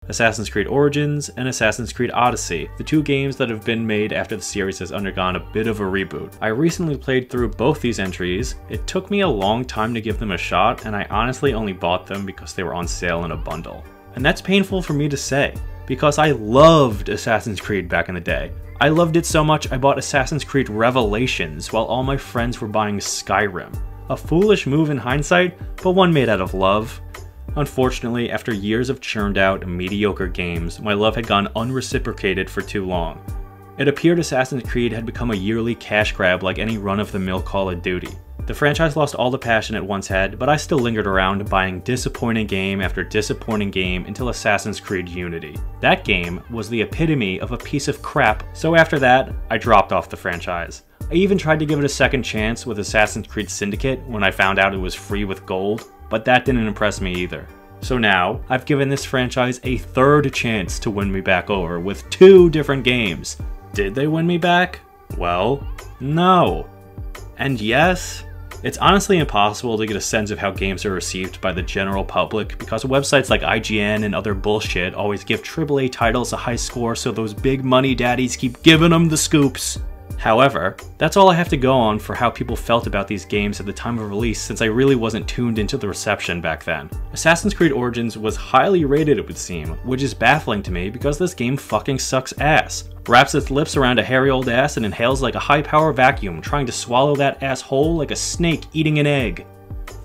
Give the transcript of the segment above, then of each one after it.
Assassin's Creed Origins and Assassin's Creed Odyssey, the two games that have been made after the series has undergone a bit of a reboot. I recently played through both these entries. It took me a long time to give them a shot, and I honestly only bought them because they were on sale in a bundle. And that's painful for me to say, because I loved Assassin's Creed back in the day. I loved it so much I bought Assassin's Creed Revelations while all my friends were buying Skyrim. A foolish move in hindsight, but one made out of love. Unfortunately, after years of churned out, mediocre games, my love had gone unreciprocated for too long. It appeared Assassin's Creed had become a yearly cash grab like any run-of-the-mill Call of Duty. The franchise lost all the passion it once had, but I still lingered around buying disappointing game after disappointing game until Assassin's Creed Unity. That game was the epitome of a piece of crap, so after that, I dropped off the franchise. I even tried to give it a second chance with Assassin's Creed Syndicate when I found out it was free with gold, but that didn't impress me either. So now, I've given this franchise a third chance to win me back over with 2 different games. Did they win me back? Well, no. And yes, it's honestly impossible to get a sense of how games are received by the general public because websites like IGN and other bullshit always give AAA titles a high score so those big money daddies keep giving them the scoops. However, that's all I have to go on for how people felt about these games at the time of release since I really wasn't tuned into the reception back then. Assassin's Creed Origins was highly rated, it would seem, which is baffling to me because this game fucking sucks ass. Wraps its lips around a hairy old ass and inhales like a high-power vacuum, trying to swallow that ass whole like a snake eating an egg.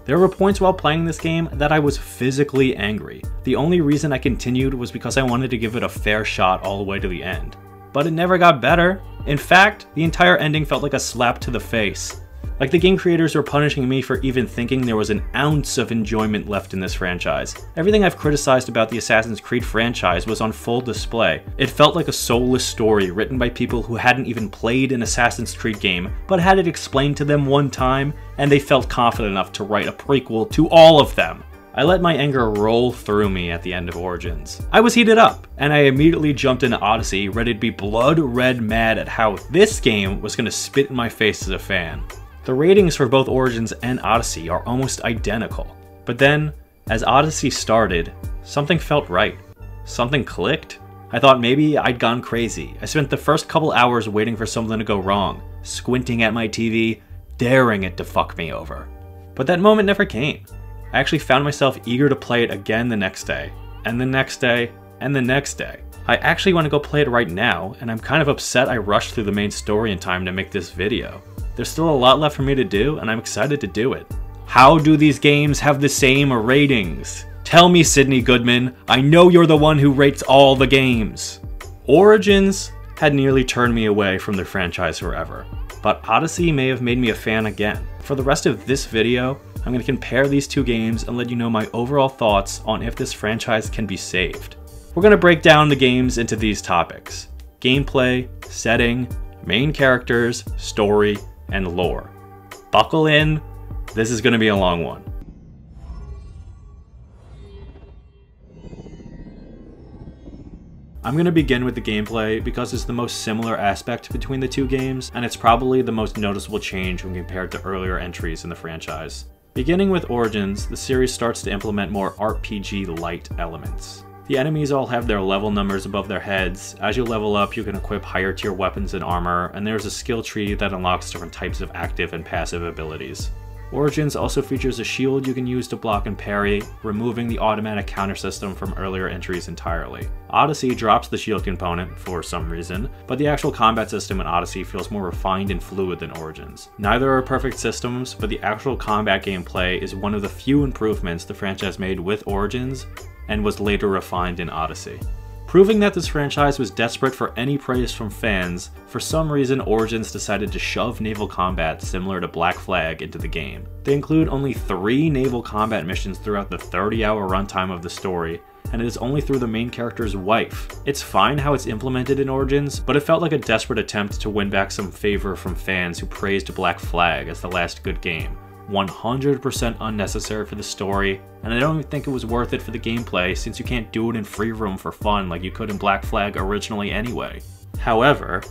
There were points while playing this game that I was physically angry. The only reason I continued was because I wanted to give it a fair shot all the way to the end. But it never got better. In fact, the entire ending felt like a slap to the face. Like the game creators were punishing me for even thinking there was an ounce of enjoyment left in this franchise. Everything I've criticized about the Assassin's Creed franchise was on full display. It felt like a soulless story written by people who hadn't even played an Assassin's Creed game, but had it explained to them one time, and they felt confident enough to write a prequel to all of them. I let my anger roll through me at the end of Origins. I was heated up, and I immediately jumped into Odyssey, ready to be blood red mad at how this game was going to spit in my face as a fan. The ratings for both Origins and Odyssey are almost identical. But then, as Odyssey started, something felt right. Something clicked. I thought maybe I'd gone crazy. I spent the first couple hours waiting for something to go wrong, squinting at my TV, daring it to fuck me over. But that moment never came. I actually found myself eager to play it again the next day, and the next day, and the next day. I actually want to go play it right now, and I'm kind of upset I rushed through the main story in time to make this video. There's still a lot left for me to do, and I'm excited to do it. How do these games have the same ratings? Tell me, Sydney Goodman, I know you're the one who rates all the games. Origins had nearly turned me away from the franchise forever, but Odyssey may have made me a fan again. For the rest of this video, I'm going to compare these two games and let you know my overall thoughts on if this franchise can be saved. We're going to break down the games into these topics: gameplay, setting, main characters, story, and lore. Buckle in, this is going to be a long one. I'm going to begin with the gameplay because it's the most similar aspect between the two games, and it's probably the most noticeable change when compared to earlier entries in the franchise. Beginning with Origins, the series starts to implement more RPG-light elements. The enemies all have their level numbers above their heads. As you level up, you can equip higher tier weapons and armor, and there's a skill tree that unlocks different types of active and passive abilities. Origins also features a shield you can use to block and parry, removing the automatic counter system from earlier entries entirely. Odyssey drops the shield component for some reason, but the actual combat system in Odyssey feels more refined and fluid than Origins. Neither are perfect systems, but the actual combat gameplay is one of the few improvements the franchise made with Origins, and was later refined in Odyssey. Proving that this franchise was desperate for any praise from fans, for some reason Origins decided to shove naval combat similar to Black Flag into the game. They include only 3 naval combat missions throughout the 30-hour runtime of the story, and it is only through the main character's wife. It's fine how it's implemented in Origins, but it felt like a desperate attempt to win back some favor from fans who praised Black Flag as the last good game. 100% unnecessary for the story, and I don't even think it was worth it for the gameplay since you can't do it in free roam for fun like you could in Black Flag originally anyway. However,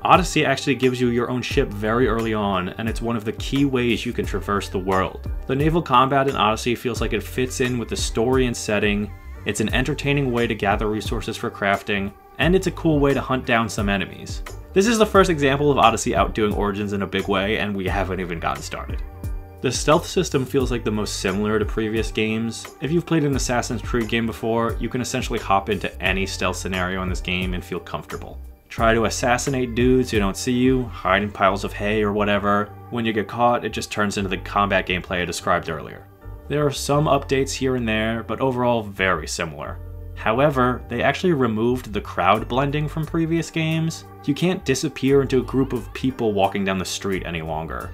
Odyssey actually gives you your own ship very early on, and it's one of the key ways you can traverse the world. The naval combat in Odyssey feels like it fits in with the story and setting, It's an entertaining way to gather resources for crafting, and it's a cool way to hunt down some enemies. This is the first example of Odyssey outdoing Origins in a big way, and we haven't even gotten started. The stealth system feels like the most similar to previous games. If you've played an Assassin's Creed game before, you can essentially hop into any stealth scenario in this game and feel comfortable. Try to assassinate dudes who don't see you, hide in piles of hay or whatever. When you get caught, it just turns into the combat gameplay I described earlier. There are some updates here and there, but overall very similar. However, they actually removed the crowd blending from previous games. You can't disappear into a group of people walking down the street any longer.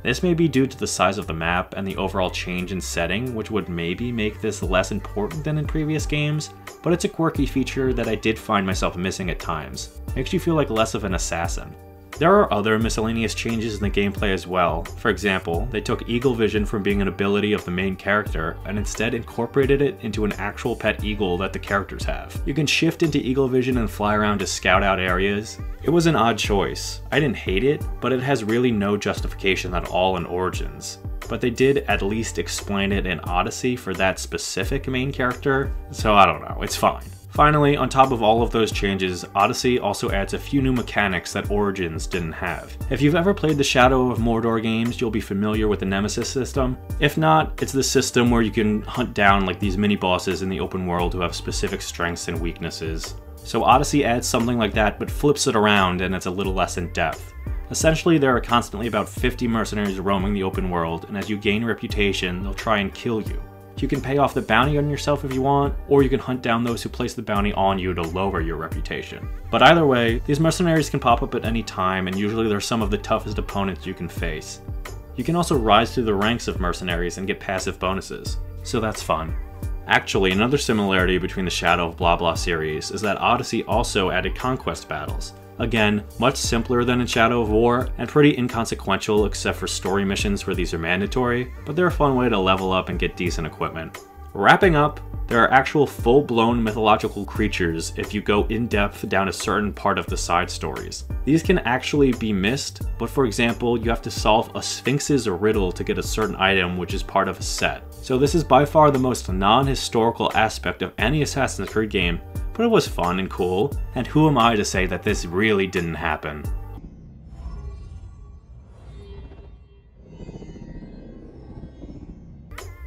This may be due to the size of the map and the overall change in setting, which would maybe make this less important than in previous games, but it's a quirky feature that I did find myself missing at times. Makes you feel like less of an assassin. There are other miscellaneous changes in the gameplay as well. For example, they took eagle vision from being an ability of the main character and instead incorporated it into an actual pet eagle that the characters have. You can shift into eagle vision and fly around to scout out areas. It was an odd choice. I didn't hate it, but it has really no justification at all in Origins. But they did at least explain it in Odyssey for that specific main character, so I don't know, it's fine. Finally, on top of all of those changes, Odyssey also adds a few new mechanics that Origins didn't have. If you've ever played the Shadow of Mordor games, you'll be familiar with the Nemesis system. If not, it's the system where you can hunt down like these mini-bosses in the open world who have specific strengths and weaknesses. So Odyssey adds something like that, but flips it around and it's a little less in depth. Essentially, there are constantly about 50 mercenaries roaming the open world, and as you gain reputation, they'll try and kill you. You can pay off the bounty on yourself if you want, or you can hunt down those who place the bounty on you to lower your reputation. But either way, these mercenaries can pop up at any time, and usually they're some of the toughest opponents you can face. You can also rise through the ranks of mercenaries and get passive bonuses, so that's fun. Actually, another similarity between the Shadow of Blah Blah series is that Odyssey also added conquest battles. Again, much simpler than in Shadow of War, and pretty inconsequential except for story missions where these are mandatory, but they're a fun way to level up and get decent equipment. Wrapping up, there are actual full-blown mythological creatures if you go in-depth down a certain part of the side stories. These can actually be missed, but for example, you have to solve a Sphinx's riddle to get a certain item which is part of a set. So this is by far the most non-historical aspect of any Assassin's Creed game, but it was fun and cool, and who am I to say that this really didn't happen?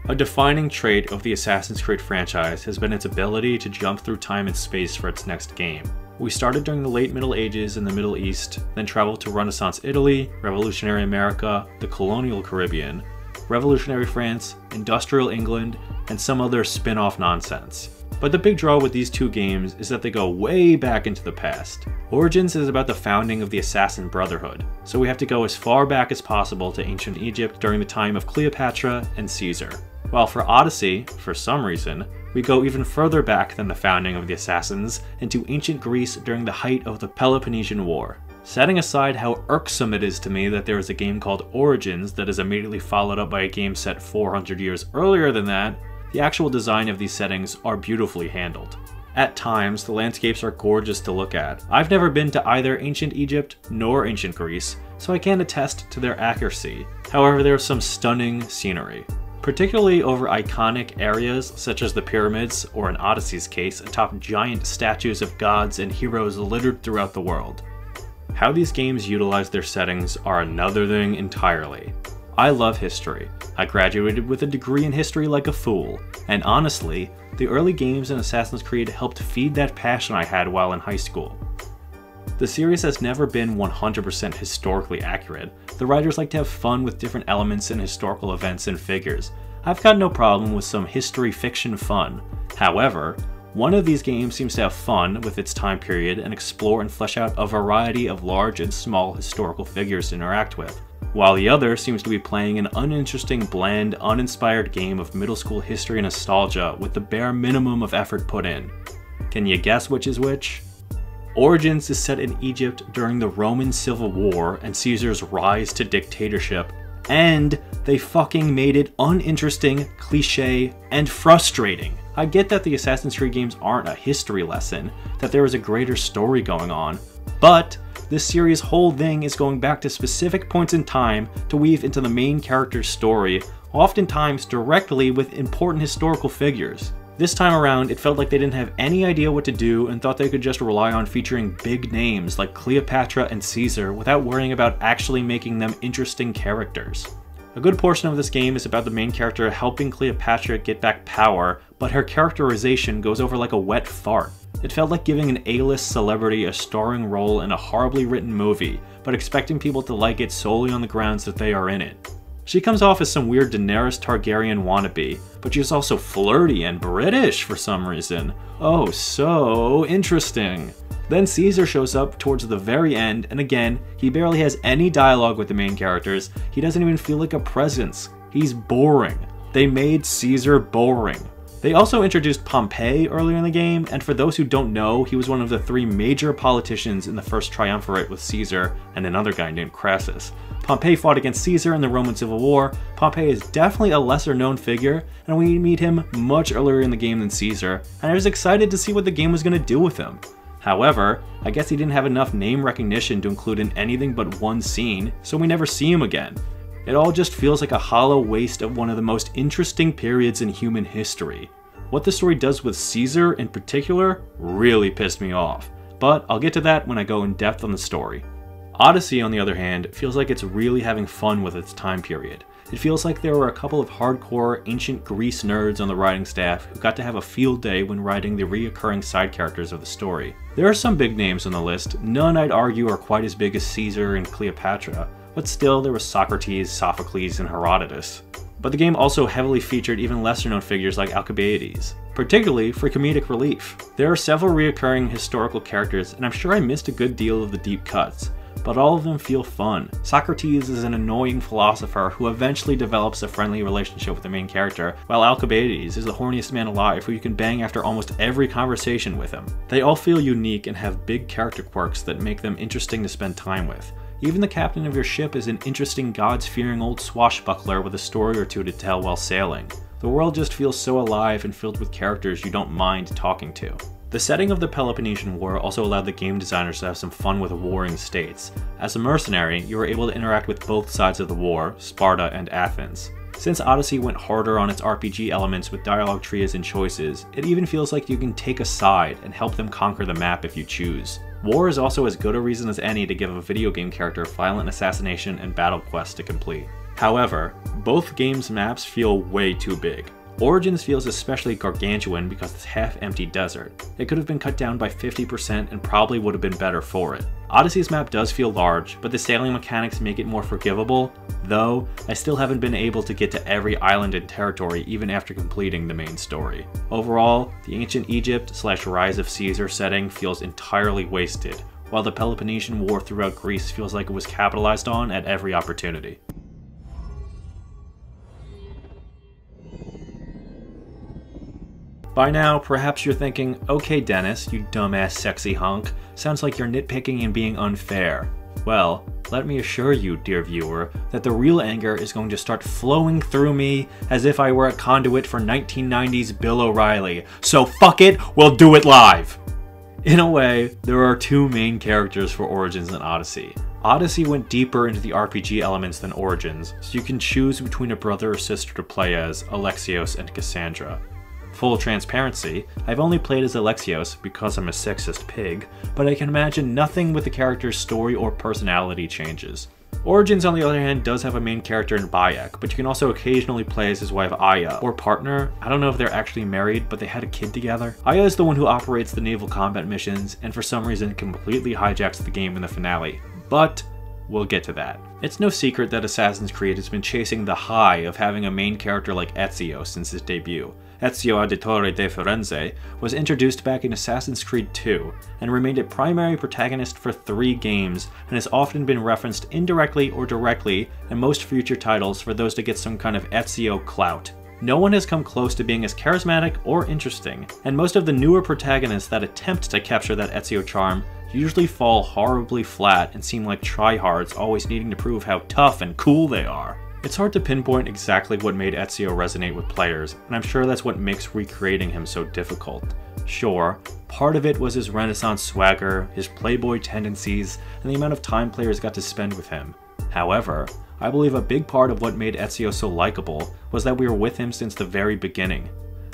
A defining trait of the Assassin's Creed franchise has been its ability to jump through time and space for its next game. We started during the late Middle Ages in the Middle East, then traveled to Renaissance Italy, Revolutionary America, the colonial Caribbean, Revolutionary France, Industrial England, and some other spin-off nonsense. But the big draw with these two games is that they go way back into the past. Origins is about the founding of the Assassin Brotherhood, so we have to go as far back as possible to ancient Egypt during the time of Cleopatra and Caesar. While for Odyssey, for some reason, we go even further back than the founding of the Assassins into ancient Greece during the height of the Peloponnesian War. Setting aside how irksome it is to me that there is a game called Origins that is immediately followed up by a game set 400 years earlier than that, the actual design of these settings are beautifully handled. At times, the landscapes are gorgeous to look at. I've never been to either ancient Egypt nor ancient Greece, so I can't attest to their accuracy. However, there's some stunning scenery, particularly over iconic areas such as the pyramids, or in Odyssey's case, atop giant statues of gods and heroes littered throughout the world. How these games utilize their settings are another thing entirely. I love history. I graduated with a degree in history like a fool, and honestly, the early games in Assassin's Creed helped feed that passion I had while in high school. The series has never been 100% historically accurate. The writers like to have fun with different elements and historical events and figures. I've got no problem with some history fiction fun. However, one of these games seems to have fun with its time period and explore and flesh out a variety of large and small historical figures to interact with, while the other seems to be playing an uninteresting, bland, uninspired game of middle school history and nostalgia with the bare minimum of effort put in. Can you guess which is which? Origins is set in Egypt during the Roman Civil War and Caesar's rise to dictatorship, and they fucking made it uninteresting, cliche, and frustrating. I get that the Assassin's Creed games aren't a history lesson, that there is a greater story going on, but this series' whole thing is going back to specific points in time to weave into the main character's story, oftentimes directly with important historical figures. This time around, it felt like they didn't have any idea what to do and thought they could just rely on featuring big names like Cleopatra and Caesar without worrying about actually making them interesting characters. A good portion of this game is about the main character helping Cleopatra get back power, but her characterization goes over like a wet fart. It felt like giving an A-list celebrity a starring role in a horribly written movie, but expecting people to like it solely on the grounds that they are in it. She comes off as some weird Daenerys Targaryen wannabe, but she's also flirty and British for some reason. Oh, so interesting. Then Caesar shows up towards the very end, and again, he barely has any dialogue with the main characters. He doesn't even feel like a presence. He's boring. They made Caesar boring. They also introduced Pompey earlier in the game, and for those who don't know, he was one of the 3 major politicians in the first triumvirate with Caesar and another guy named Crassus. Pompey fought against Caesar in the Roman Civil War. Pompey is definitely a lesser known figure, and we meet him much earlier in the game than Caesar, and I was excited to see what the game was going to do with him. However, I guess he didn't have enough name recognition to include in anything but one scene, so we never see him again. It all just feels like a hollow waste of one of the most interesting periods in human history. What the story does with Caesar in particular really pissed me off, but I'll get to that when I go in depth on the story. Odyssey, on the other hand, feels like it's really having fun with its time period. It feels like there were a couple of hardcore ancient Greece nerds on the writing staff who got to have a field day when writing the reoccurring side characters of the story. There are some big names on the list, none I'd argue are quite as big as Caesar and Cleopatra, but still there was Socrates, Sophocles, and Herodotus. But the game also heavily featured even lesser known figures like Alcibiades, particularly for comedic relief. There are several reoccurring historical characters, and I'm sure I missed a good deal of the deep cuts, but all of them feel fun. Socrates is an annoying philosopher who eventually develops a friendly relationship with the main character, while Alcibiades is the horniest man alive who you can bang after almost every conversation with him. They all feel unique and have big character quirks that make them interesting to spend time with. Even the captain of your ship is an interesting gods-fearing old swashbuckler with a story or two to tell while sailing. The world just feels so alive and filled with characters you don't mind talking to. The setting of the Peloponnesian War also allowed the game designers to have some fun with warring states. As a mercenary, you were able to interact with both sides of the war, Sparta and Athens. Since Odyssey went harder on its RPG elements with dialogue trees and choices, it even feels like you can take a side and help them conquer the map if you choose. War is also as good a reason as any to give a video game character violent assassination and battle quests to complete. However, both games' maps feel way too big. Origins feels especially gargantuan because it's half-empty desert. It could have been cut down by 50% and probably would have been better for it. Odyssey's map does feel large, but the sailing mechanics make it more forgivable, though I still haven't been able to get to every island and territory even after completing the main story. Overall, the ancient Egypt/Rise of Caesar setting feels entirely wasted, while the Peloponnesian War throughout Greece feels like it was capitalized on at every opportunity. By now, perhaps you're thinking, okay Dennis, you dumbass sexy hunk, sounds like you're nitpicking and being unfair. Well, let me assure you, dear viewer, that the real anger is going to start flowing through me as if I were a conduit for 1990s Bill O'Reilly. So fuck it, we'll do it live! In a way, there are 2 main characters for Origins and Odyssey. Odyssey went deeper into the RPG elements than Origins, so you can choose between a brother or sister to play as, Alexios and Cassandra. Full transparency, I've only played as Alexios because I'm a sexist pig, but I can imagine nothing with the character's story or personality changes. Origins, on the other hand, does have a main character in Bayek, but you can also occasionally play as his wife Aya, or partner. I don't know if they're actually married, but they had a kid together. Aya is the one who operates the naval combat missions, and for some reason completely hijacks the game in the finale. But we'll get to that. It's no secret that Assassin's Creed has been chasing the high of having a main character like Ezio since its debut. Ezio Auditore de Firenze was introduced back in Assassin's Creed 2 and remained a primary protagonist for 3 games and has often been referenced indirectly or directly in most future titles for those to get some kind of Ezio clout. No one has come close to being as charismatic or interesting, and most of the newer protagonists that attempt to capture that Ezio charm usually fall horribly flat and seem like tryhards always needing to prove how tough and cool they are. It's hard to pinpoint exactly what made Ezio resonate with players, and I'm sure that's what makes recreating him so difficult. Sure, part of it was his Renaissance swagger, his playboy tendencies, and the amount of time players got to spend with him. However, I believe a big part of what made Ezio so likable was that we were with him since the very beginning.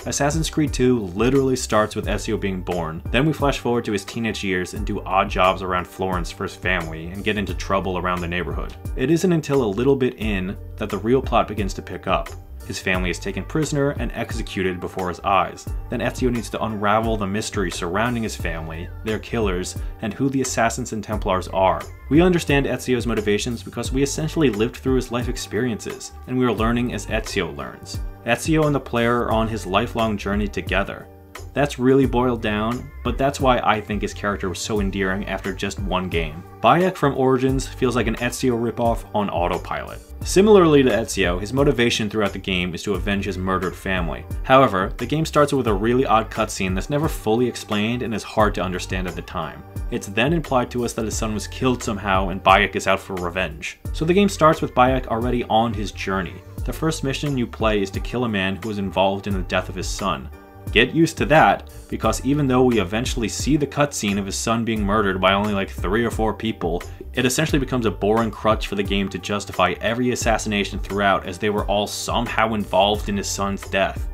Assassin's Creed 2 literally starts with Ezio being born, then we flash forward to his teenage years and do odd jobs around Florence for his family and get into trouble around the neighborhood. It isn't until a little bit in that the real plot begins to pick up. His family is taken prisoner and executed before his eyes. Then Ezio needs to unravel the mystery surrounding his family, their killers, and who the Assassins and Templars are. We understand Ezio's motivations because we essentially lived through his life experiences, and we are learning as Ezio learns. Ezio and the player are on his lifelong journey together. That's really boiled down, but that's why I think his character was so endearing after just one game. Bayek from Origins feels like an Ezio ripoff on autopilot. Similarly to Ezio, his motivation throughout the game is to avenge his murdered family. However, the game starts with a really odd cutscene that's never fully explained and is hard to understand at the time. It's then implied to us that his son was killed somehow and Bayek is out for revenge. So the game starts with Bayek already on his journey. The first mission you play is to kill a man who was involved in the death of his son. Get used to that, because even though we eventually see the cutscene of his son being murdered by only like 3 or 4 people, it essentially becomes a boring crutch for the game to justify every assassination throughout, as they were all somehow involved in his son's death.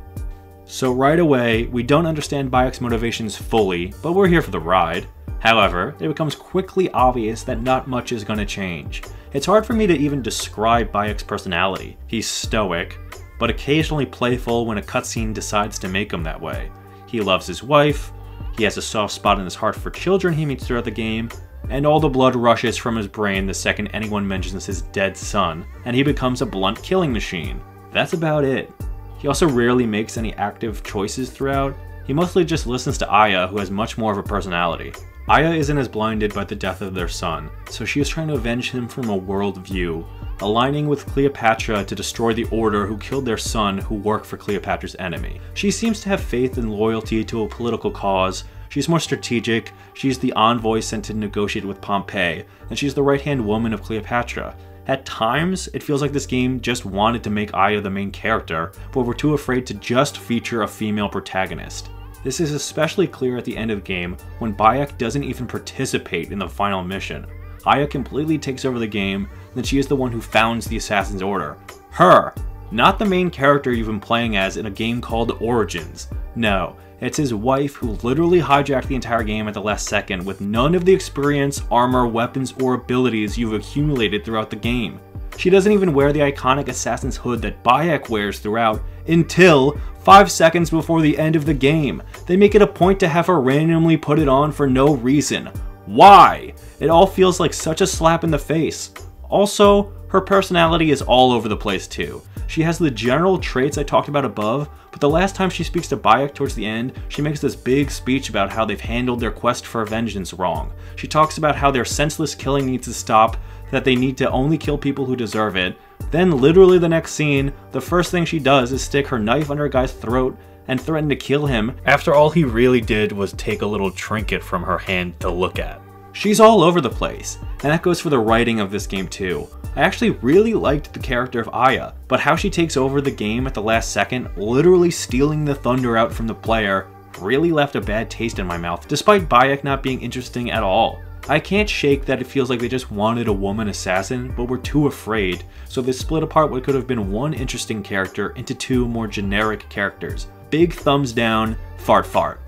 So right away, we don't understand Bayek's motivations fully, but we're here for the ride. However, it becomes quickly obvious that not much is going to change. It's hard for me to even describe Bayek's personality. He's stoic, but occasionally playful when a cutscene decides to make him that way. He loves his wife, he has a soft spot in his heart for children he meets throughout the game, and all the blood rushes from his brain the second anyone mentions his dead son, and he becomes a blunt killing machine. That's about it. He also rarely makes any active choices throughout. He mostly just listens to Aya, who has much more of a personality. Aya isn't as blinded by the death of their son, so she is trying to avenge him from a world view, aligning with Cleopatra to destroy the Order who killed their son who worked for Cleopatra's enemy. She seems to have faith and loyalty to a political cause. She's more strategic, she's the envoy sent to negotiate with Pompey, and she's the right-hand woman of Cleopatra. At times, it feels like this game just wanted to make Aya the main character, but were too afraid to just feature a female protagonist. This is especially clear at the end of the game, when Bayek doesn't even participate in the final mission. Aya completely takes over the game, and she is the one who founds the Assassin's Order. Her! Not the main character you've been playing as in a game called Origins. No, it's his wife who literally hijacked the entire game at the last second with none of the experience, armor, weapons, or abilities you've accumulated throughout the game. She doesn't even wear the iconic assassin's hood that Bayek wears throughout until 5 seconds before the end of the game. They make it a point to have her randomly put it on for no reason. Why? It all feels like such a slap in the face. Also, her personality is all over the place too. She has the general traits I talked about above, but the last time she speaks to Bayek towards the end, she makes this big speech about how they've handled their quest for vengeance wrong. She talks about how their senseless killing needs to stop, that they need to only kill people who deserve it. Then literally the next scene, the first thing she does is stick her knife under a guy's throat and threaten to kill him after all he really did was take a little trinket from her hand to look at. She's all over the place, and that goes for the writing of this game too. I actually really liked the character of Aya, but how she takes over the game at the last second, literally stealing the thunder out from the player, really left a bad taste in my mouth, despite Bayek not being interesting at all. I can't shake that it feels like they just wanted a woman assassin, but were too afraid, so they split apart what could have been one interesting character into 2 more generic characters. Big thumbs down, fart fart.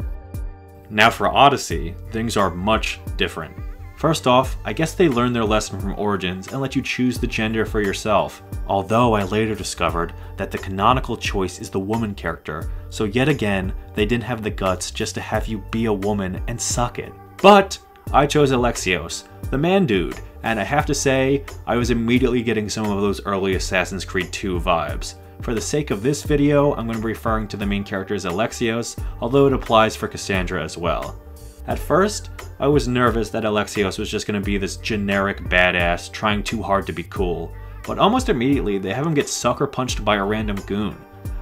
Now for Odyssey, things are much different. First off, I guess they learned their lesson from Origins and let you choose the gender for yourself, although I later discovered that the canonical choice is the woman character, so yet again, they didn't have the guts just to have you be a woman and suck it. But I chose Alexios, the man dude, and I have to say, I was immediately getting some of those early Assassin's Creed 2 vibes. For the sake of this video, I'm going to be referring to the main character as Alexios, although it applies for Cassandra as well. At first, I was nervous that Alexios was just going to be this generic badass trying too hard to be cool, but almost immediately they have him get sucker punched by a random goon.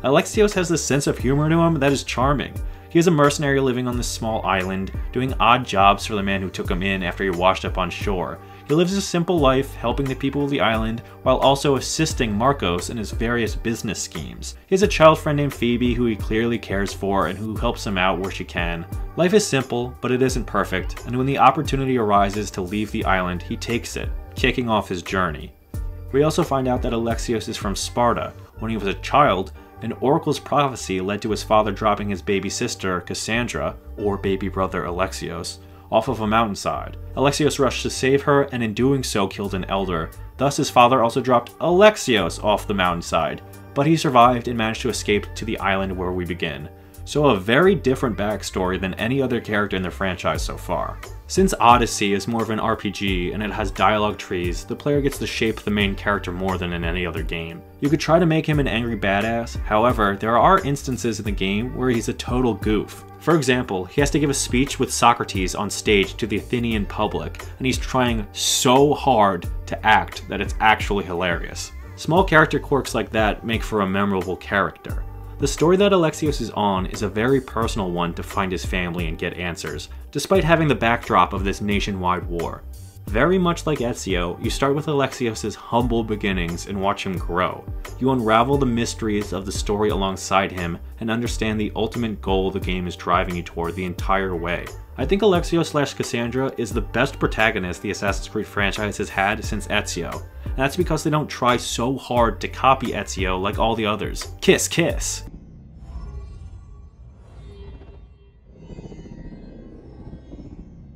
Alexios has this sense of humor to him that is charming. He is a mercenary living on this small island, doing odd jobs for the man who took him in after he washed up on shore. He lives a simple life, helping the people of the island, while also assisting Marcos in his various business schemes. He has a child friend named Phoebe who he clearly cares for and who helps him out where she can. Life is simple, but it isn't perfect, and when the opportunity arises to leave the island, he takes it, kicking off his journey. We also find out that Alexios is from Sparta. When he was a child, An oracle's prophecy led to his father dropping his baby sister, Cassandra, or baby brother Alexios, off of a mountainside. Alexios rushed to save her, and in doing so killed an elder. Thus his father also dropped Alexios off the mountainside, but he survived and managed to escape to the island where we begin. So a very different backstory than any other character in the franchise so far. Since Odyssey is more of an RPG and it has dialogue trees, the player gets to shape the main character more than in any other game. You could try to make him an angry badass, however, there are instances in the game where he's a total goof. For example, he has to give a speech with Socrates on stage to the Athenian public, and he's trying so hard to act that it's actually hilarious. Small character quirks like that make for a memorable character. The story that Alexios is on is a very personal one to find his family and get answers, despite having the backdrop of this nationwide war. Very much like Ezio, you start with Alexios' humble beginnings and watch him grow. You unravel the mysteries of the story alongside him and understand the ultimate goal the game is driving you toward the entire way. I think Alexios/Cassandra is the best protagonist the Assassin's Creed franchise has had since Ezio. And that's because they don't try so hard to copy Ezio like all the others. Kiss, kiss!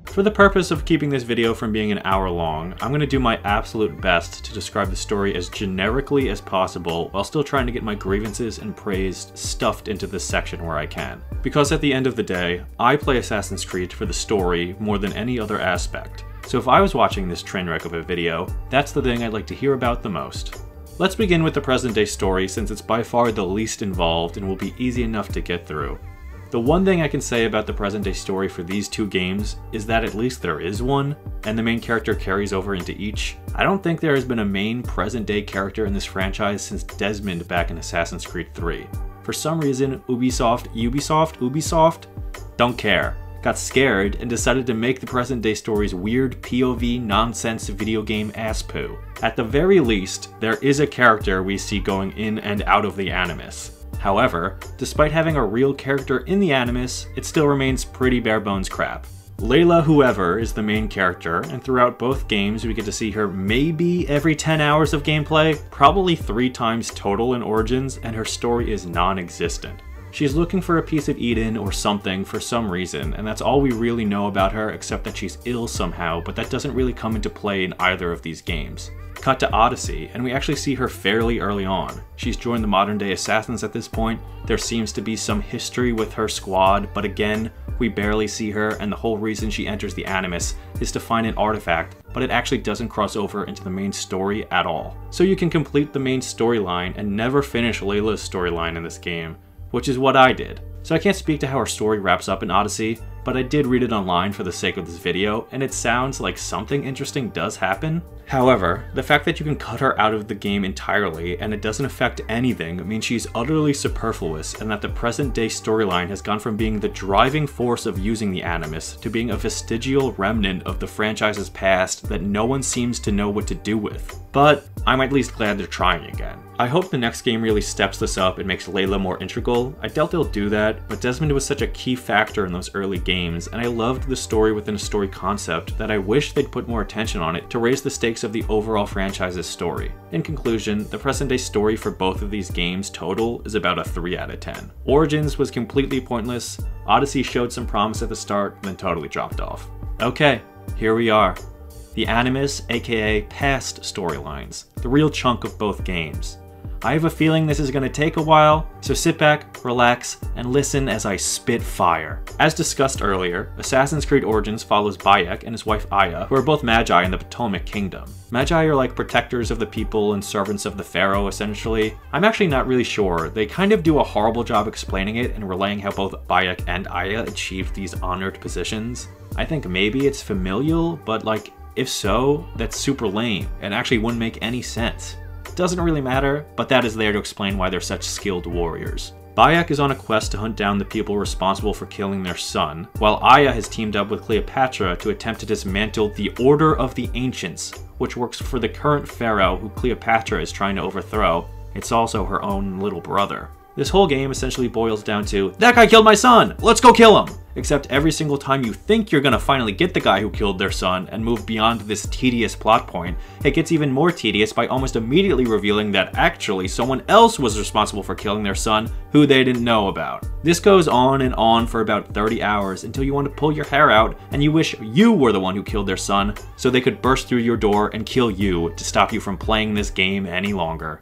For the purpose of keeping this video from being an hour long, I'm going to do my absolute best to describe the story as generically as possible while still trying to get my grievances and praise stuffed into this section where I can. Because at the end of the day, I play Assassin's Creed for the story more than any other aspect. So if I was watching this train wreck of a video, that's the thing I'd like to hear about the most. Let's begin with the present day story since it's by far the least involved and will be easy enough to get through. The one thing I can say about the present day story for these two games is that at least there is one, and the main character carries over into each. I don't think there has been a main present day character in this franchise since Desmond back in Assassin's Creed 3. For some reason, Ubisoft, don't care, got scared and decided to make the present day stories weird POV nonsense video game ass poo. At the very least, there is a character we see going in and out of the Animus. However, despite having a real character in the Animus, it still remains pretty bare bones crap. Layla Whoever is the main character, and throughout both games we get to see her maybe every 10 hours of gameplay, probably 3 times total in Origins, and her story is non-existent. She's looking for a piece of Eden or something for some reason, and that's all we really know about her except that she's ill somehow, but that doesn't really come into play in either of these games. Cut to Odyssey, and we actually see her fairly early on. She's joined the modern day assassins at this point, there seems to be some history with her squad, but again, we barely see her, and the whole reason she enters the Animus is to find an artifact, but it actually doesn't cross over into the main story at all. So you can complete the main storyline and never finish Layla's storyline in this game, which is what I did. So I can't speak to how her story wraps up in Odyssey, but I did read it online for the sake of this video, and it sounds like something interesting does happen. However, the fact that you can cut her out of the game entirely and it doesn't affect anything means she's utterly superfluous, and that the present day storyline has gone from being the driving force of using the Animus to being a vestigial remnant of the franchise's past that no one seems to know what to do with. But I'm at least glad they're trying again. I hope the next game really steps this up and makes Layla more integral. I doubt they'll do that, but Desmond was such a key factor in those early games, and I loved the story within a story concept that I wish they'd put more attention on it to raise the stakes of the overall franchise's story. In conclusion, the present day story for both of these games total is about a 3 out of 10. Origins was completely pointless, Odyssey showed some promise at the start, then totally dropped off. Okay, here we are. The Animus, aka past storylines, the real chunk of both games. I have a feeling this is going to take a while, so sit back, relax, and listen as I spit fire. As discussed earlier, Assassin's Creed Origins follows Bayek and his wife Aya, who are both Magi in the Potomac Kingdom. Magi are like protectors of the people and servants of the Pharaoh, essentially. I'm actually not really sure. They kind of do a horrible job explaining it and relaying how both Bayek and Aya achieved these honored positions. I think maybe it's familial, but like, if so, that's super lame and actually wouldn't make any sense. Doesn't really matter, but that is there to explain why they're such skilled warriors. Bayek is on a quest to hunt down the people responsible for killing their son, while Aya has teamed up with Cleopatra to attempt to dismantle the Order of the Ancients, which works for the current pharaoh who Cleopatra is trying to overthrow. It's also her own little brother. This whole game essentially boils down to, that guy killed my son, let's go kill him! Except every single time you think you're gonna finally get the guy who killed their son and move beyond this tedious plot point, it gets even more tedious by almost immediately revealing that actually someone else was responsible for killing their son who they didn't know about. This goes on and on for about 30 hours until you want to pull your hair out and you wish you were the one who killed their son so they could burst through your door and kill you to stop you from playing this game any longer.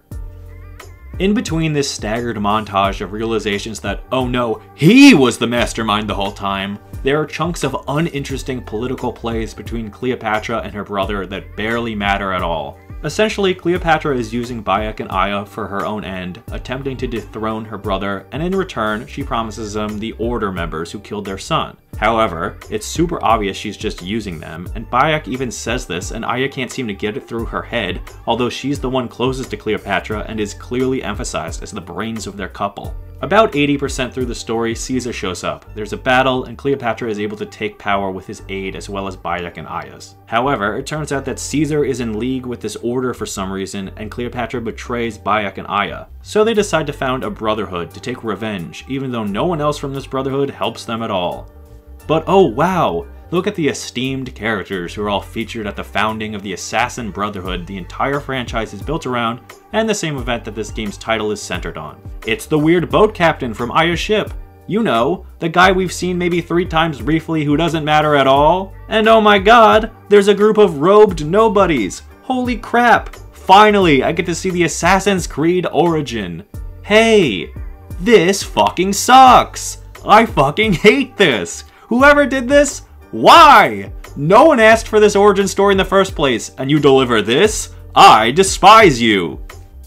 In between this staggered montage of realizations that, oh no, he was the mastermind the whole time, there are chunks of uninteresting political plays between Cleopatra and her brother that barely matter at all. Essentially, Cleopatra is using Bayek and Aya for her own end, attempting to dethrone her brother, and in return, she promises them the Order members who killed their son. However, it's super obvious she's just using them, and Bayek even says this, and Aya can't seem to get it through her head, although she's the one closest to Cleopatra and is clearly emphasized as the brains of their couple. About 80% through the story, Caesar shows up. There's a battle, and Cleopatra is able to take power with his aid as well as Bayek and Aya's. However, it turns out that Caesar is in league with this order for some reason, and Cleopatra betrays Bayek and Aya. So they decide to found a brotherhood to take revenge, even though no one else from this brotherhood helps them at all. But oh wow! Look at the esteemed characters who are all featured at the founding of the Assassin Brotherhood the entire franchise is built around, and the same event that this game's title is centered on. It's the weird boat captain from Aya's ship. You know, the guy we've seen maybe 3 times briefly who doesn't matter at all. And oh my god, there's a group of robed nobodies! Holy crap! Finally, I get to see the Assassin's Creed origin. Hey! This fucking sucks! I fucking hate this! Whoever did this? Why? No one asked for this origin story in the first place, and you deliver this? I despise you!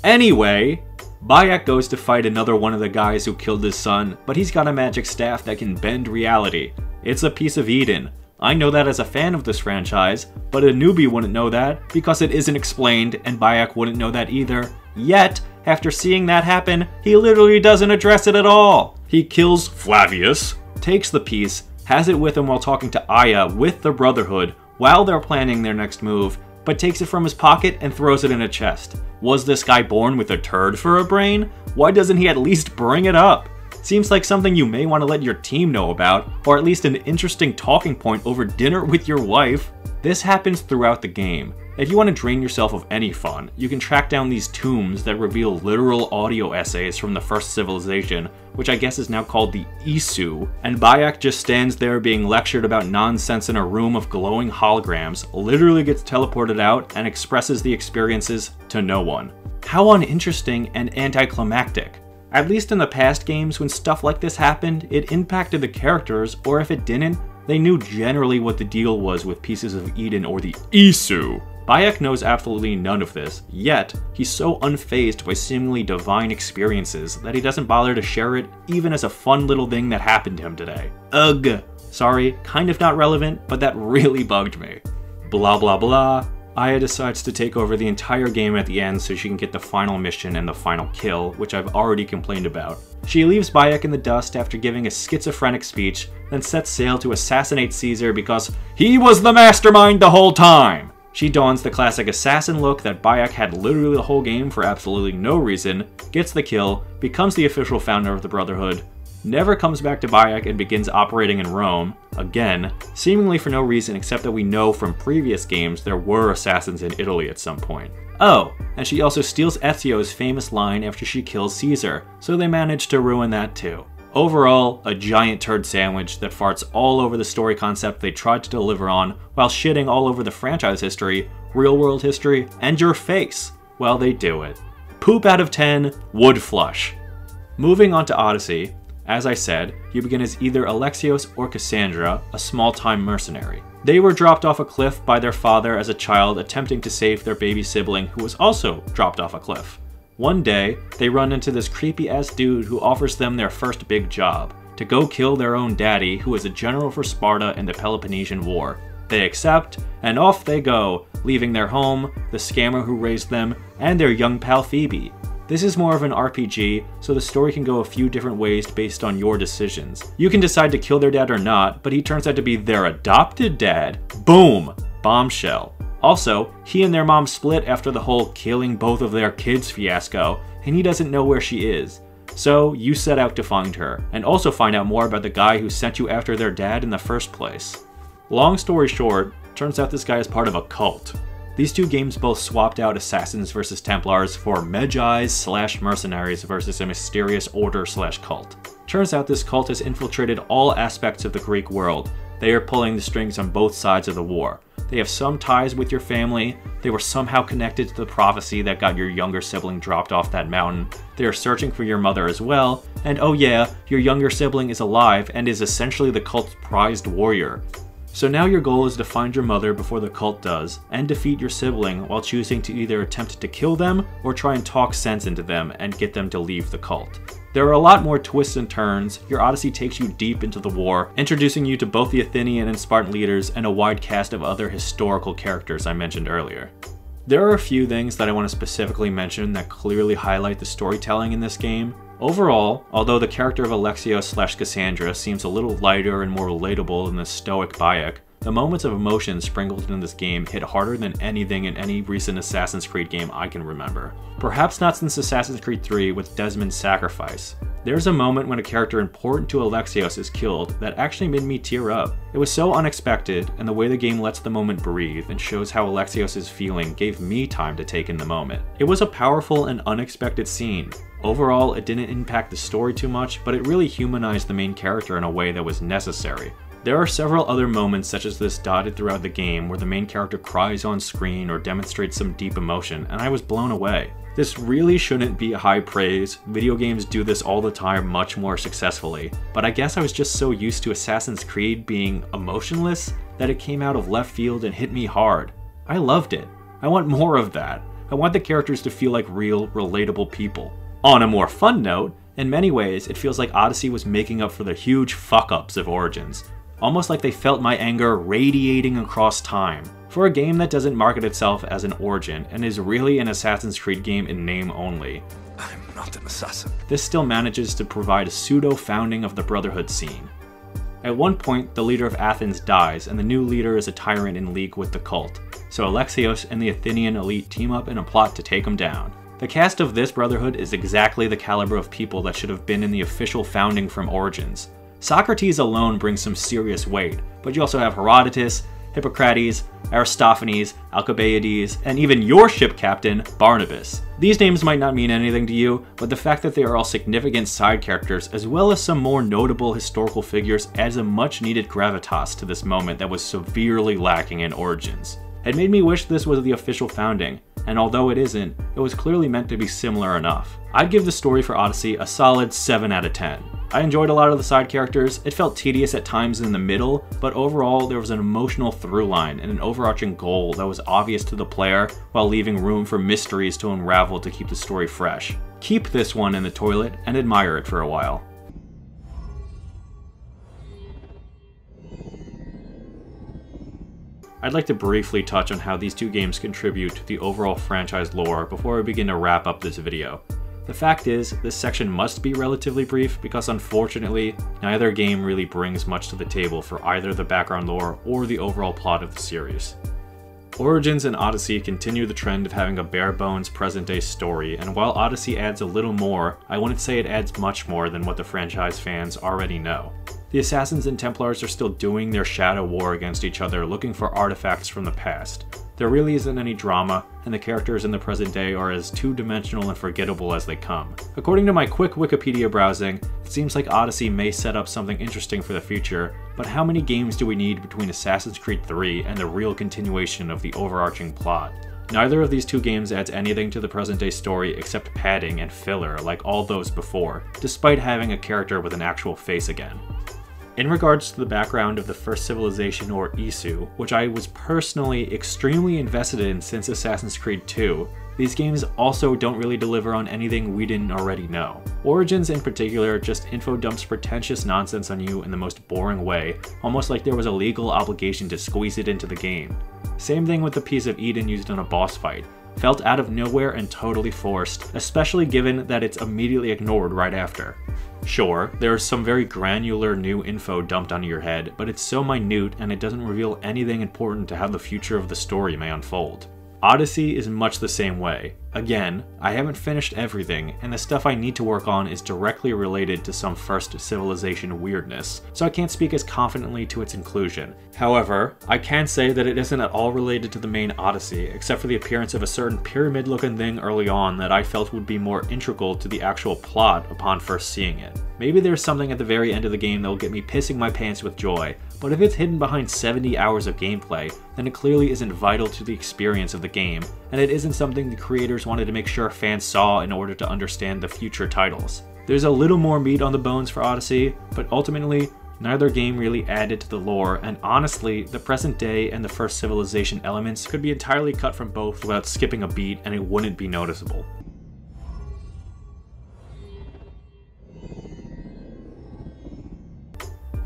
Anyway, Bayek goes to fight another one of the guys who killed his son, but he's got a magic staff that can bend reality. It's a piece of Eden. I know that as a fan of this franchise, but a newbie wouldn't know that because it isn't explained, and Bayek wouldn't know that either. Yet, after seeing that happen, he literally doesn't address it at all. He kills Flavius, takes the piece, has it with him while talking to Aya with the Brotherhood while they're planning their next move, but takes it from his pocket and throws it in a chest. Was this guy born with a turd for a brain? Why doesn't he at least bring it up? Seems like something you may want to let your team know about, or at least an interesting talking point over dinner with your wife. This happens throughout the game. If you want to drain yourself of any fun, you can track down these tombs that reveal literal audio essays from the first civilization, which I guess is now called the Isu, and Bayek just stands there being lectured about nonsense in a room of glowing holograms, literally gets teleported out, and expresses the experiences to no one. How uninteresting and anticlimactic. At least in the past games, when stuff like this happened, it impacted the characters, or if it didn't, they knew generally what the deal was with pieces of Eden or the Isu. Bayek knows absolutely none of this, yet he's so unfazed by seemingly divine experiences that he doesn't bother to share it even as a fun little thing that happened to him today. Ugh. Sorry, kind of not relevant, but that really bugged me. Blah blah blah. Aya decides to take over the entire game at the end so she can get the final mission and the final kill, which I've already complained about. She leaves Bayek in the dust after giving a schizophrenic speech, then sets sail to assassinate Caesar because he was the mastermind the whole time! She dons the classic assassin look that Bayek had literally the whole game for absolutely no reason, gets the kill, becomes the official founder of the Brotherhood, never comes back to Bayek and begins operating in Rome, again, seemingly for no reason except that we know from previous games there were assassins in Italy at some point. Oh, and she also steals Ezio's famous line after she kills Caesar, so they managed to ruin that too. Overall, a giant turd sandwich that farts all over the story concept they tried to deliver on, while shitting all over the franchise history, real-world history, and your face while they do it. Poop out of 10, wood flush. Moving on to Odyssey, as I said, you begin as either Alexios or Cassandra, a small-time mercenary. They were dropped off a cliff by their father as a child attempting to save their baby sibling who was also dropped off a cliff. One day, they run into this creepy-ass dude who offers them their first big job, to go kill their own daddy who was a general for Sparta in the Peloponnesian War. They accept, and off they go, leaving their home, the scammer who raised them, and their young pal Phoebe. This is more of an RPG, so the story can go a few different ways based on your decisions. You can decide to kill their dad or not, but he turns out to be their adopted dad. Boom! Bombshell. Also, he and their mom split after the whole killing both of their kids fiasco, and he doesn't know where she is. So you set out to find her, and also find out more about the guy who sent you after their dad in the first place. Long story short, turns out this guy is part of a cult. These two games both swapped out assassins versus Templars for Medjais/mercenaries versus a mysterious order/cult. Turns out this cult has infiltrated all aspects of the Greek world. They are pulling the strings on both sides of the war. They have some ties with your family, they were somehow connected to the prophecy that got your younger sibling dropped off that mountain, they are searching for your mother as well, and oh yeah, your younger sibling is alive and is essentially the cult's prized warrior. So now your goal is to find your mother before the cult does, and defeat your sibling while choosing to either attempt to kill them or try and talk sense into them and get them to leave the cult. There are a lot more twists and turns. Your Odyssey takes you deep into the war, introducing you to both the Athenian and Spartan leaders and a wide cast of other historical characters I mentioned earlier. There are a few things that I want to specifically mention that clearly highlight the storytelling in this game. Overall, although the character of Alexios/Cassandra seems a little lighter and more relatable than the stoic Bayek, the moments of emotion sprinkled in this game hit harder than anything in any recent Assassin's Creed game I can remember. Perhaps not since Assassin's Creed 3 with Desmond's sacrifice. There's a moment when a character important to Alexios is killed that actually made me tear up. It was so unexpected, and the way the game lets the moment breathe and shows how Alexios is feeling gave me time to take in the moment. It was a powerful and unexpected scene. Overall, it didn't impact the story too much, but it really humanized the main character in a way that was necessary. There are several other moments such as this dotted throughout the game where the main character cries on screen or demonstrates some deep emotion, and I was blown away. This really shouldn't be high praise, video games do this all the time much more successfully, but I guess I was just so used to Assassin's Creed being emotionless that it came out of left field and hit me hard. I loved it. I want more of that. I want the characters to feel like real, relatable people. On a more fun note, in many ways it feels like Odyssey was making up for the huge fuck-ups of Origins. Almost like they felt my anger radiating across time. For a game that doesn't market itself as an Origin and is really an Assassin's Creed game in name only, I'm not an assassin. This still manages to provide a pseudo-founding of the Brotherhood scene. At one point, the leader of Athens dies and the new leader is a tyrant in league with the cult, so Alexios and the Athenian elite team up in a plot to take him down. The cast of this Brotherhood is exactly the caliber of people that should have been in the official founding from Origins. Socrates alone brings some serious weight, but you also have Herodotus, Hippocrates, Aristophanes, Alcibiades, and even your ship captain, Barnabas. These names might not mean anything to you, but the fact that they are all significant side characters as well as some more notable historical figures adds a much needed gravitas to this moment that was severely lacking in Origins. It made me wish this was the official founding, and although it isn't, it was clearly meant to be similar enough. I'd give the story for Odyssey a solid 7 out of 10. I enjoyed a lot of the side characters, it felt tedious at times in the middle, but overall there was an emotional through line and an overarching goal that was obvious to the player while leaving room for mysteries to unravel to keep the story fresh. Keep this one in the toilet and admire it for a while. I'd like to briefly touch on how these two games contribute to the overall franchise lore before we begin to wrap up this video. The fact is, this section must be relatively brief because unfortunately, neither game really brings much to the table for either the background lore or the overall plot of the series. Origins and Odyssey continue the trend of having a bare-bones present-day story, and while Odyssey adds a little more, I wouldn't say it adds much more than what the franchise fans already know. The Assassins and Templars are still doing their shadow war against each other looking for artifacts from the past. There really isn't any drama, and the characters in the present day are as two-dimensional and forgettable as they come. According to my quick Wikipedia browsing, it seems like Odyssey may set up something interesting for the future, but how many games do we need between Assassin's Creed 3 and the real continuation of the overarching plot? Neither of these two games adds anything to the present-day story except padding and filler like all those before, despite having a character with an actual face again. In regards to the background of the first civilization, or Isu, which I was personally extremely invested in since Assassin's Creed 2, these games also don't really deliver on anything we didn't already know. Origins in particular just info dumps pretentious nonsense on you in the most boring way, almost like there was a legal obligation to squeeze it into the game. Same thing with the piece of Eden used in a boss fight. Felt out of nowhere and totally forced, especially given that it's immediately ignored right after. Sure, there's some very granular new info dumped onto your head, but it's so minute and it doesn't reveal anything important to how the future of the story may unfold. Odyssey is much the same way. Again, I haven't finished everything, and the stuff I need to work on is directly related to some First Civilization weirdness, so I can't speak as confidently to its inclusion. However, I can say that it isn't at all related to the main Odyssey, except for the appearance of a certain pyramid-looking thing early on that I felt would be more integral to the actual plot upon first seeing it. Maybe there's something at the very end of the game that will get me pissing my pants with joy, but if it's hidden behind 70 hours of gameplay, then it clearly isn't vital to the experience of the game, and it isn't something the creators wanted to make sure fans saw in order to understand the future titles. There's a little more meat on the bones for Odyssey, but ultimately, neither game really added to the lore, and honestly, the present day and the First Civilization elements could be entirely cut from both without skipping a beat and it wouldn't be noticeable.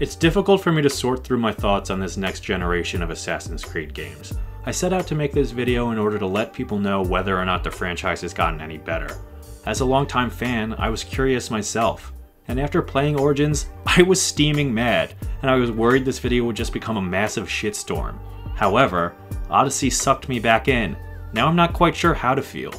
It's difficult for me to sort through my thoughts on this next generation of Assassin's Creed games. I set out to make this video in order to let people know whether or not the franchise has gotten any better. As a longtime fan, I was curious myself, and after playing Origins, I was steaming mad, and I was worried this video would just become a massive shitstorm. However, Odyssey sucked me back in. Now I'm not quite sure how to feel.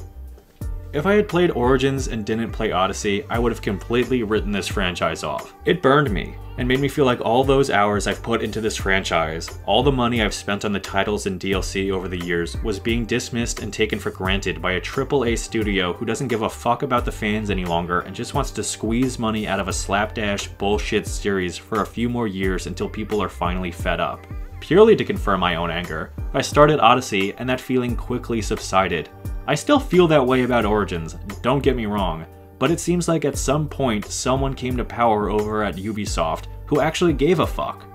If I had played Origins and didn't play Odyssey, I would have completely written this franchise off. It burned me, and made me feel like all those hours I've put into this franchise, all the money I've spent on the titles and DLC over the years, was being dismissed and taken for granted by a AAA studio who doesn't give a fuck about the fans any longer and just wants to squeeze money out of a slapdash bullshit series for a few more years until people are finally fed up. Purely to confirm my own anger, I started Odyssey and that feeling quickly subsided. I still feel that way about Origins, don't get me wrong, but it seems like at some point someone came to power over at Ubisoft who actually gave a fuck.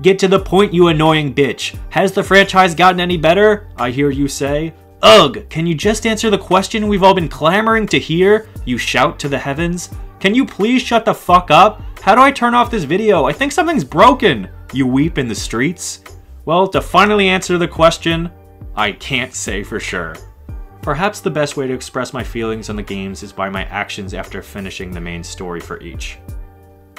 Get to the point, you annoying bitch. Has the franchise gotten any better? I hear you say. Ugh, can you just answer the question we've all been clamoring to hear? You shout to the heavens. Can you please shut the fuck up? How do I turn off this video? I think something's broken. You weep in the streets. Well, to finally answer the question, I can't say for sure. Perhaps the best way to express my feelings on the games is by my actions after finishing the main story for each.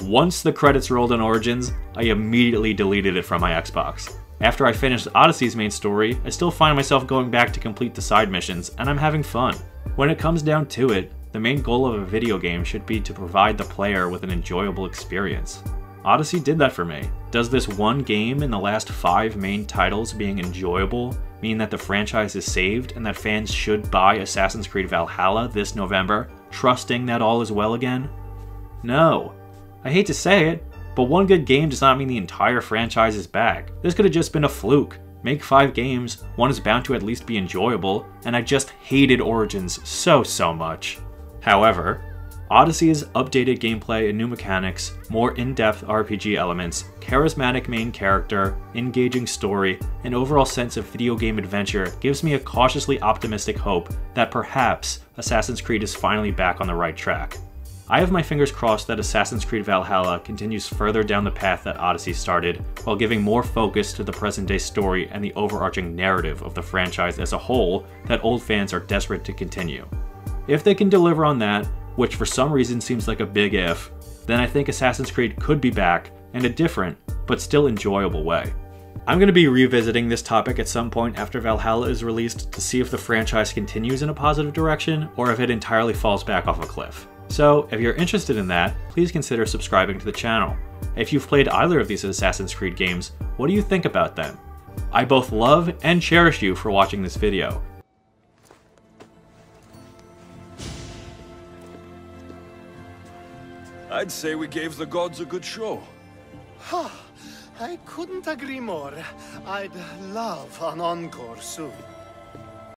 Once the credits rolled on Origins, I immediately deleted it from my Xbox. After I finished Odyssey's main story, I still find myself going back to complete the side missions, and I'm having fun. When it comes down to it, the main goal of a video game should be to provide the player with an enjoyable experience. Odyssey did that for me. Does this one game in the last 5 main titles being enjoyable mean that the franchise is saved and that fans should buy Assassin's Creed Valhalla this November, trusting that all is well again? No. I hate to say it, but one good game does not mean the entire franchise is back. This could have just been a fluke. Make 5 games, one is bound to at least be enjoyable, and I just hated Origins so much. However, Odyssey's updated gameplay and new mechanics, more in-depth RPG elements, charismatic main character, engaging story, and overall sense of video game adventure gives me a cautiously optimistic hope that perhaps Assassin's Creed is finally back on the right track. I have my fingers crossed that Assassin's Creed Valhalla continues further down the path that Odyssey started, while giving more focus to the present-day story and the overarching narrative of the franchise as a whole that old fans are desperate to continue. If they can deliver on that, which for some reason seems like a big if, then I think Assassin's Creed could be back in a different, but still enjoyable way. I'm going to be revisiting this topic at some point after Valhalla is released to see if the franchise continues in a positive direction or if it entirely falls back off a cliff. So, if you're interested in that, please consider subscribing to the channel. If you've played either of these Assassin's Creed games, what do you think about them? I both love and cherish you for watching this video. I'd say we gave the gods a good show. I couldn't agree more. I'd love an encore soon.